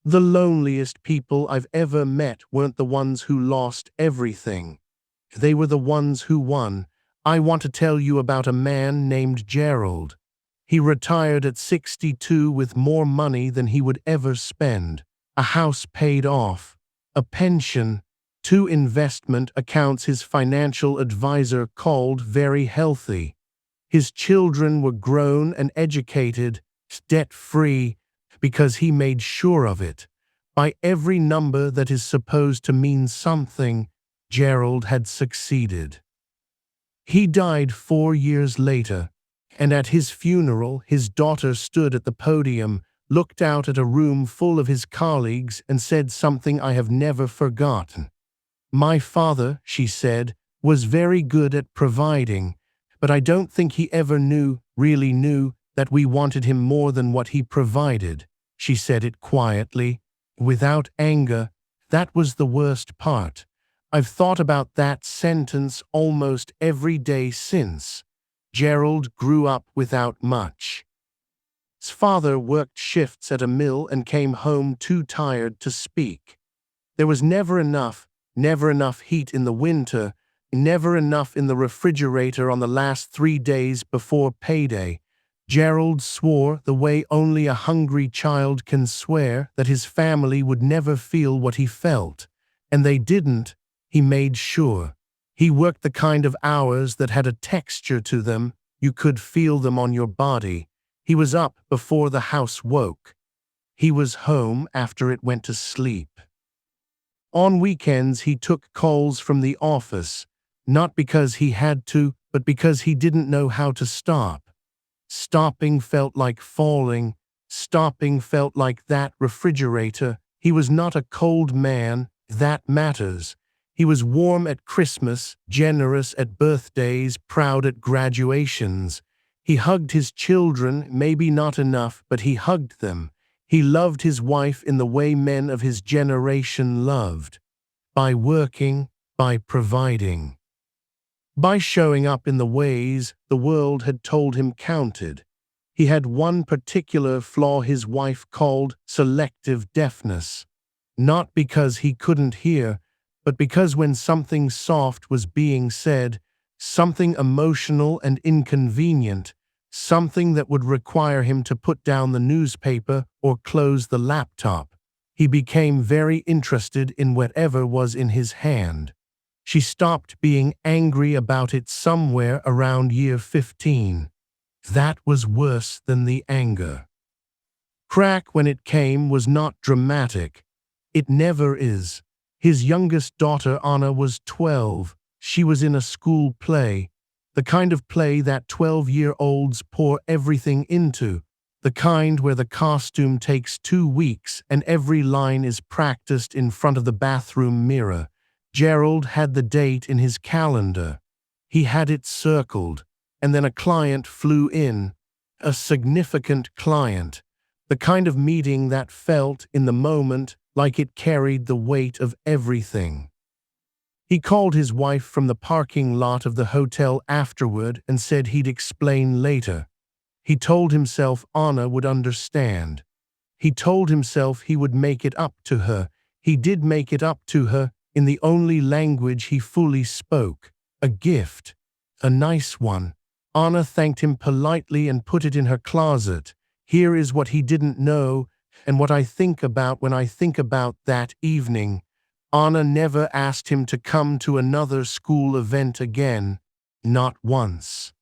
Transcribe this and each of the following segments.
The loneliest people I've ever met weren't the ones who lost everything. They were the ones who won. I want to tell you about a man named Gerald. He retired at 62 with more money than he would ever spend. A house paid off, a pension, 2 investment accounts his financial advisor called very healthy. His children were grown and educated, debt-free, because he made sure of it. By every number that is supposed to mean something, Gerald had succeeded. He died 4 years later, and at his funeral his daughter stood at the podium, looked out at a room full of his colleagues and said something I have never forgotten. "My father," she said, "was very good at providing, but I don't think he ever really knew, that we wanted him more than what he provided." She said it quietly, without anger. That was the worst part. I've thought about that sentence almost every day since. Gerald grew up without much. His father worked shifts at a mill and came home too tired to speak. There was never enough heat in the winter, never enough in the refrigerator on the last 3 days before payday. Gerald swore, the way only a hungry child can swear, that his family would never feel what he felt. And they didn't, he made sure. He worked the kind of hours that had a texture to them, you could feel them on your body. He was up before the house woke. He was home after it went to sleep. On weekends he took calls from the office, not because he had to, but because he didn't know how to stop. Stopping felt like falling. Stopping felt like that refrigerator. He was not a cold man, that matters. He was warm at Christmas, generous at birthdays, proud at graduations. He hugged his children, maybe not enough, but he hugged them. He loved his wife in the way men of his generation loved. By working, by providing. By showing up in the ways the world had told him counted. He had one particular flaw his wife called selective deafness. Not because he couldn't hear, but because when something soft was being said, something emotional and inconvenient, something that would require him to put down the newspaper or close the laptop, he became very interested in whatever was in his hand. She stopped being angry about it somewhere around year 15. That was worse than the anger. Crack, when it came, was not dramatic. It never is. His youngest daughter, Anna, was 12. She was in a school play, the kind of play that 12-year-olds pour everything into, the kind where the costume takes 2 weeks and every line is practiced in front of the bathroom mirror. Gerald had the date in his calendar. He had it circled, and then a client flew in, a significant client, the kind of meeting that felt, in the moment, like it carried the weight of everything. He called his wife from the parking lot of the hotel afterward and said he'd explain later. He told himself Anna would understand. He told himself he would make it up to her. He did make it up to her, in the only language he fully spoke, a gift, a nice one. Anna thanked him politely and put it in her closet. Here is what he didn't know, and what I think about when I think about that evening. Anna never asked him to come to another school event again, not once.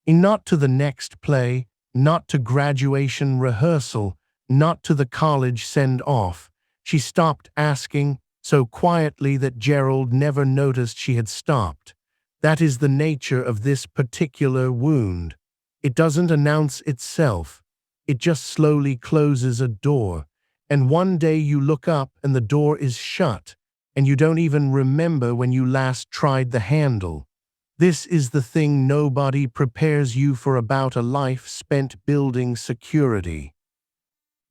Not to the next play, not to graduation rehearsal, not to the college send-off. She stopped asking, so quietly that Gerald never noticed she had stopped. That is the nature of this particular wound. It doesn't announce itself. It just slowly closes a door. And one day you look up and the door is shut, and you don't even remember when you last tried the handle. This is the thing nobody prepares you for about a life spent building security.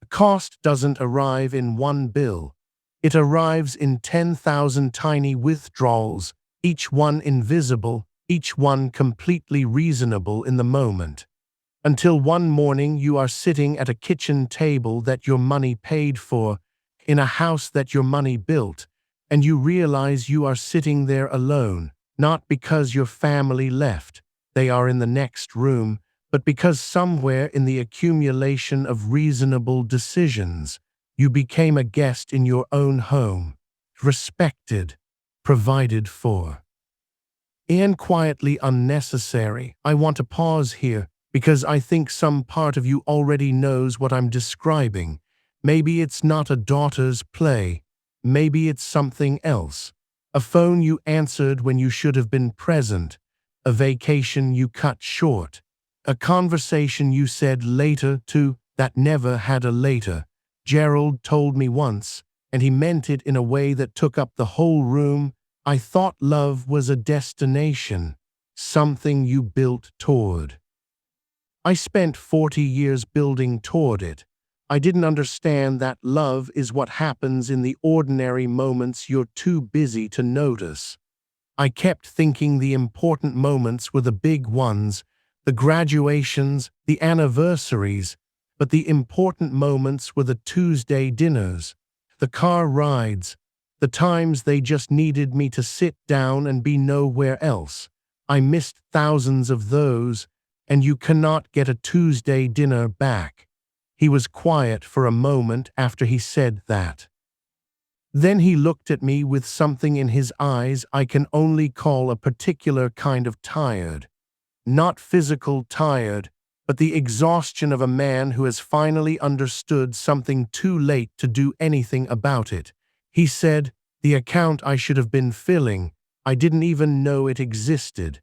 The cost doesn't arrive in one bill. It arrives in 10,000 tiny withdrawals, each one invisible, each one completely reasonable in the moment. Until one morning you are sitting at a kitchen table that your money paid for, in a house that your money built, and you realize you are sitting there alone, not because your family left, they are in the next room, but because somewhere in the accumulation of reasonable decisions, you became a guest in your own home, respected, provided for. And quietly unnecessary. I want to pause here because I think some part of you already knows what I'm describing. Maybe it's not a daughter's play. Maybe it's something else. A phone you answered when you should have been present. A vacation you cut short. A conversation you said later to that never had a later. Gerald told me once, and he meant it in a way that took up the whole room. I thought love was a destination, something you built toward. I spent 40 years building toward it. I didn't understand that love is what happens in the ordinary moments you're too busy to notice. I kept thinking the important moments were the big ones, the graduations, the anniversaries, but the important moments were the Tuesday dinners, the car rides, the times they just needed me to sit down and be nowhere else. I missed thousands of those, and you cannot get a Tuesday dinner back. He was quiet for a moment after he said that. Then he looked at me with something in his eyes I can only call a particular kind of tired. Not physical tired, but the exhaustion of a man who has finally understood something too late to do anything about it. He said, "The account I should have been filling, I didn't even know it existed."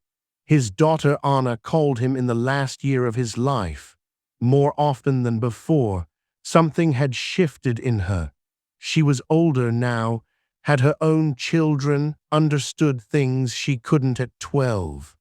His daughter Anna called him in the last year of his life. More often than before, something had shifted in her. She was older now, had her own children, understood things she couldn't at 12.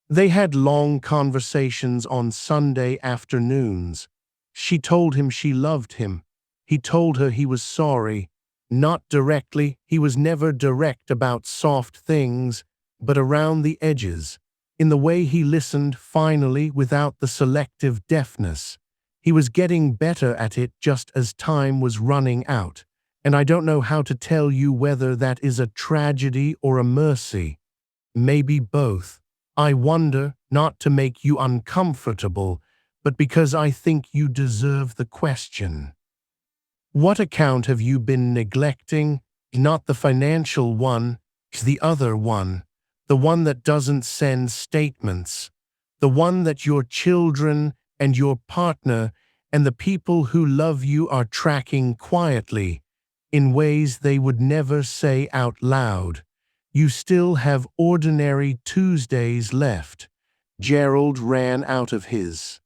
They had long conversations on Sunday afternoons. She told him she loved him. He told her he was sorry. Not directly, he was never direct about soft things, but around the edges, in the way he listened finally without the selective deafness. He was getting better at it just as time was running out, and I don't know how to tell you whether that is a tragedy or a mercy. Maybe both. I wonder, not to make you uncomfortable, but because I think you deserve the question. What account have you been neglecting? Not the financial one, the other one, the one that doesn't send statements, the one that your children and your partner and the people who love you are tracking quietly, in ways they would never say out loud. You still have ordinary Tuesdays left. Gerald ran out of his.